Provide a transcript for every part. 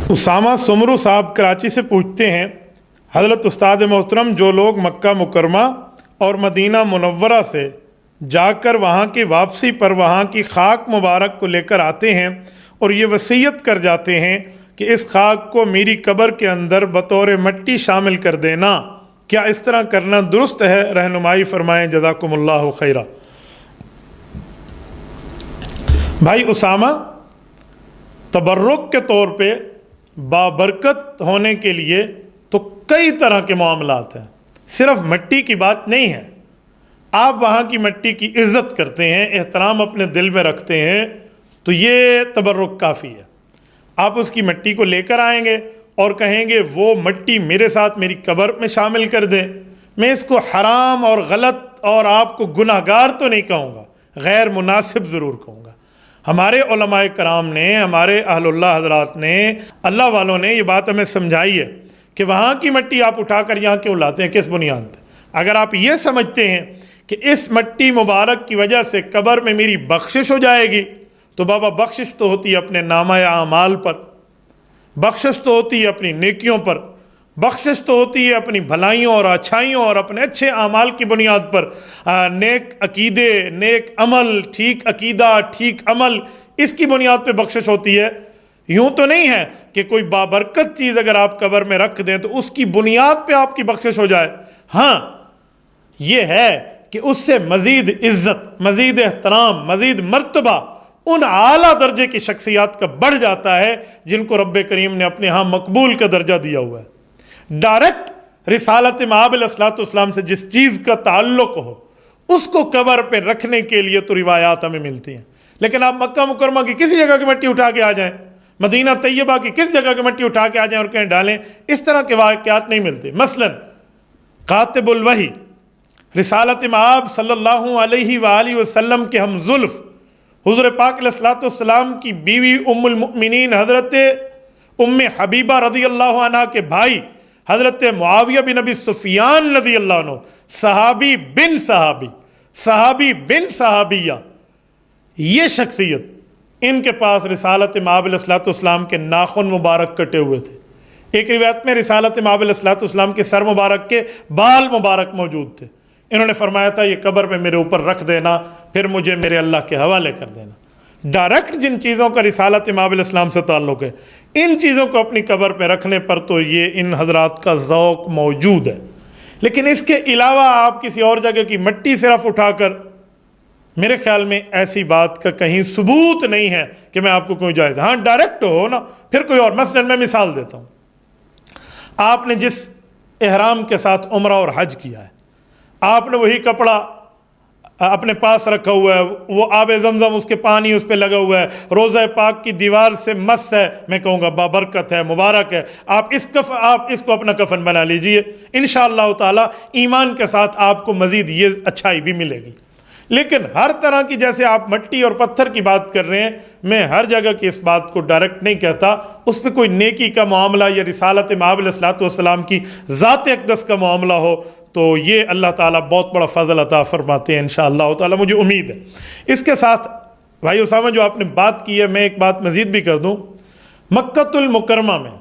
اسامہ سمرو صاحب کراچی سے پوچھتے ہیں، حضرت استاد محترم، جو لوگ مکہ مکرمہ اور مدینہ منورہ سے جا کر وہاں کی واپسی پر وہاں کی خاک مبارک کو لے کر آتے ہیں اور یہ وصیت کر جاتے ہیں کہ اس خاک کو میری قبر کے اندر بطور مٹی شامل کر دینا، کیا اس طرح کرنا درست ہے؟ رہنمائی فرمائیں، جزاکم اللہ خیرہ۔ بھائی اسامہ، تبرک کے طور پہ بابرکت ہونے کے لیے تو کئی طرح کے معاملات ہیں، صرف مٹی کی بات نہیں ہے۔ آپ وہاں کی مٹی کی عزت کرتے ہیں، احترام اپنے دل میں رکھتے ہیں، تو یہ تبرک کافی ہے۔ آپ اس کی مٹی کو لے کر آئیں گے اور کہیں گے وہ مٹی میرے ساتھ میری قبر میں شامل کر دیں، میں اس کو حرام اور غلط اور آپ کو گناہ گار تو نہیں کہوں گا، غیر مناسب ضرور کہوں گا۔ ہمارے علماء کرام نے، ہمارے اہل اللہ حضرات نے، اللہ والوں نے یہ بات ہمیں سمجھائی ہے کہ وہاں کی مٹی آپ اٹھا کر یہاں کیوں لاتے ہیں، کس بنیاد پہ؟ اگر آپ یہ سمجھتے ہیں کہ اس مٹی مبارک کی وجہ سے قبر میں میری بخشش ہو جائے گی، تو بابا بخشش تو ہوتی ہے اپنے نامہ اعمال پر، بخشش تو ہوتی ہے اپنی نیکیوں پر، بخشش تو ہوتی ہے اپنی بھلائیوں اور اچھائیوں اور اپنے اچھے اعمال کی بنیاد پر۔ نیک عقیدے، نیک عمل، ٹھیک عقیدہ، ٹھیک عمل، اس کی بنیاد پہ بخشش ہوتی ہے۔ یوں تو نہیں ہے کہ کوئی بابرکت چیز اگر آپ قبر میں رکھ دیں تو اس کی بنیاد پہ آپ کی بخشش ہو جائے۔ ہاں، یہ ہے کہ اس سے مزید عزت، مزید احترام، مزید مرتبہ ان اعلیٰ درجے کی شخصیات کا بڑھ جاتا ہے جن کو رب کریم نے اپنے ہاں مقبول کا درجہ دیا ہوا ہے۔ ڈائریکٹ رسالت مآب علیہ الصلوۃ والسلام سے جس چیز کا تعلق ہو اس کو قبر پہ رکھنے کے لیے تو روایات ہمیں ملتی ہیں، لیکن آپ مکہ مکرمہ کی کسی جگہ کی مٹی اٹھا کے آ جائیں، مدینہ طیبہ کی کس جگہ کی مٹی اٹھا کے آ جائیں اور کہیں ڈالیں، اس طرح کے واقعات نہیں ملتے۔ مثلا کاتب الوحی رسالت مآب صلی اللہ علیہ وآلہ وسلم کے ہم زلف حضور پاک علیہ الصلوۃ والسلام کی بیوی ام المؤمنین حضرت ام حبیبہ رضی اللہ عنہ کے بھائی حضرت معاویہ بن ابی سفیان رضی اللہ عنہ، صحابی بن صحابی، صحابی بن صحابیہ، یہ شخصیت، ان کے پاس رسالت مآب علیہ الصلوۃ والسلام کے ناخن مبارک کٹے ہوئے تھے۔ ایک روایت میں رسالت مآب علیہ الصلوۃ والسلام کے سر مبارک کے بال مبارک موجود تھے۔ انہوں نے فرمایا تھا یہ قبر میں میرے اوپر رکھ دینا، پھر مجھے میرے اللہ کے حوالے کر دینا۔ ڈائریکٹ جن چیزوں کا رسالت مآب علیہ السلام سے تعلق ہے، ان چیزوں کو اپنی قبر پہ رکھنے پر تو یہ ان حضرات کا ذوق موجود ہے، لیکن اس کے علاوہ آپ کسی اور جگہ کی مٹی صرف اٹھا کر، میرے خیال میں ایسی بات کا کہیں ثبوت نہیں ہے کہ میں آپ کو کوئی جائز۔ ہاں ڈائریکٹ ہو نا، پھر کوئی اور۔ مثلا میں مثال دیتا ہوں، آپ نے جس احرام کے ساتھ عمرہ اور حج کیا ہے، آپ نے وہی کپڑا اپنے پاس رکھا ہوا ہے، وہ آب زمزم اس کے پانی اس پہ لگا ہوا ہے، روضہ پاک کی دیوار سے مس ہے، میں کہوں گا بابرکت ہے، مبارک ہے، آپ اس کو اپنا کفن بنا لیجئے، انشاءاللہ تعالی ایمان کے ساتھ آپ کو مزید یہ اچھائی بھی ملے گی۔ لیکن ہر طرح کی، جیسے آپ مٹی اور پتھر کی بات کر رہے ہیں، میں ہر جگہ کی اس بات کو ڈائریکٹ نہیں کہتا، اس پہ کوئی نیکی کا معاملہ یا رسالت مآب علیہ الصلوۃ والسلام کی ذات اقدس کا معاملہ ہو تو یہ اللہ تعالیٰ بہت بڑا فضل عطا فرماتے ہیں انشاءاللہ تعالیٰ، مجھے امید ہے۔ اس کے ساتھ بھائی اسامہ جو آپ نے بات کی ہے، میں ایک بات مزید بھی کر دوں۔ مکہ المکرمہ میں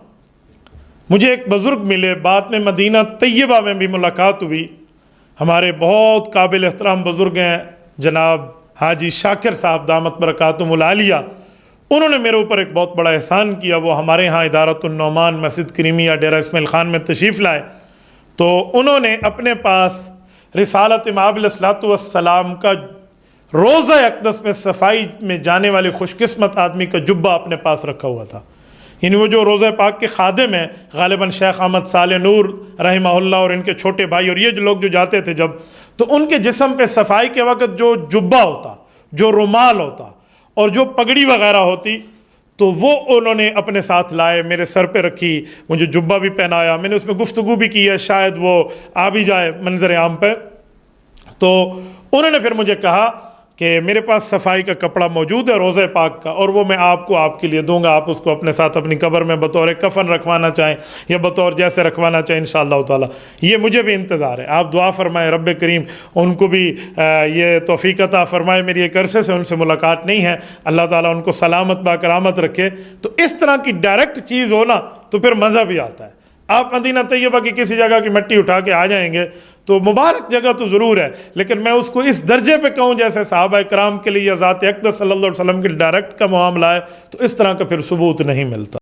مجھے ایک بزرگ ملے، بعد میں مدینہ طیبہ میں بھی ملاقات ہوئی، ہمارے بہت قابل احترام بزرگ ہیں جناب حاجی شاکر صاحب دامت برکاتہم العالیہ۔ انہوں نے میرے اوپر ایک بہت بڑا احسان کیا، وہ ہمارے ہاں ادارۃ النعمان مسجد کریمیہ ڈیرہ اسماعیل خان میں تشریف لائے، تو انہوں نے اپنے پاس رسالت مآب علیہ الصلوۃ والسلام کا روضہ اقدس میں صفائی میں جانے والے خوش قسمت آدمی کا جبہ اپنے پاس رکھا ہوا تھا۔ یعنی وہ جو روضہ پاک کے خادم ہیں، غالباً شیخ احمد صالح نور رحمہ اللہ اور ان کے چھوٹے بھائی اور یہ جو لوگ جو جاتے تھے جب، تو ان کے جسم پہ صفائی کے وقت جو جبہ ہوتا، جو رومال ہوتا اور جو پگڑی وغیرہ ہوتی، تو وہ انہوں نے اپنے ساتھ لائے، میرے سر پہ رکھی، مجھے جبہ بھی پہنایا، میں نے اس میں گفتگو بھی کی ہے، شاید وہ آ بھی جائے منظر عام پہ۔ تو انہوں نے پھر مجھے کہا کہ میرے پاس صفائی کا کپڑا موجود ہے روضہ پاک کا، اور وہ میں آپ کو آپ کے لیے دوں گا، آپ اس کو اپنے ساتھ اپنی قبر میں بطور کفن رکھوانا چاہیں یا بطور جیسے رکھوانا چاہیں انشاءاللہ تعالی، یہ مجھے بھی انتظار ہے۔ آپ دعا فرمائیں رب کریم ان کو بھی یہ توفیق عطا فرمائے، میری ایک عرصے سے ان سے ملاقات نہیں ہے، اللہ تعالیٰ ان کو سلامت با کرامت رکھے۔ تو اس طرح کی ڈائریکٹ چیز ہو نا تو پھر مزہ بھی آتا ہے۔ آپ مدینہ طیبہ کی کسی جگہ کی مٹی اٹھا کے آ جائیں گے تو مبارک جگہ تو ضرور ہے، لیکن میں اس کو اس درجے پہ کہوں جیسے صحابہ کرام کے لیے یا ذات اقدس صلی اللہ علیہ وسلم کے ڈائریکٹ کا معاملہ ہے، تو اس طرح کا پھر ثبوت نہیں ملتا۔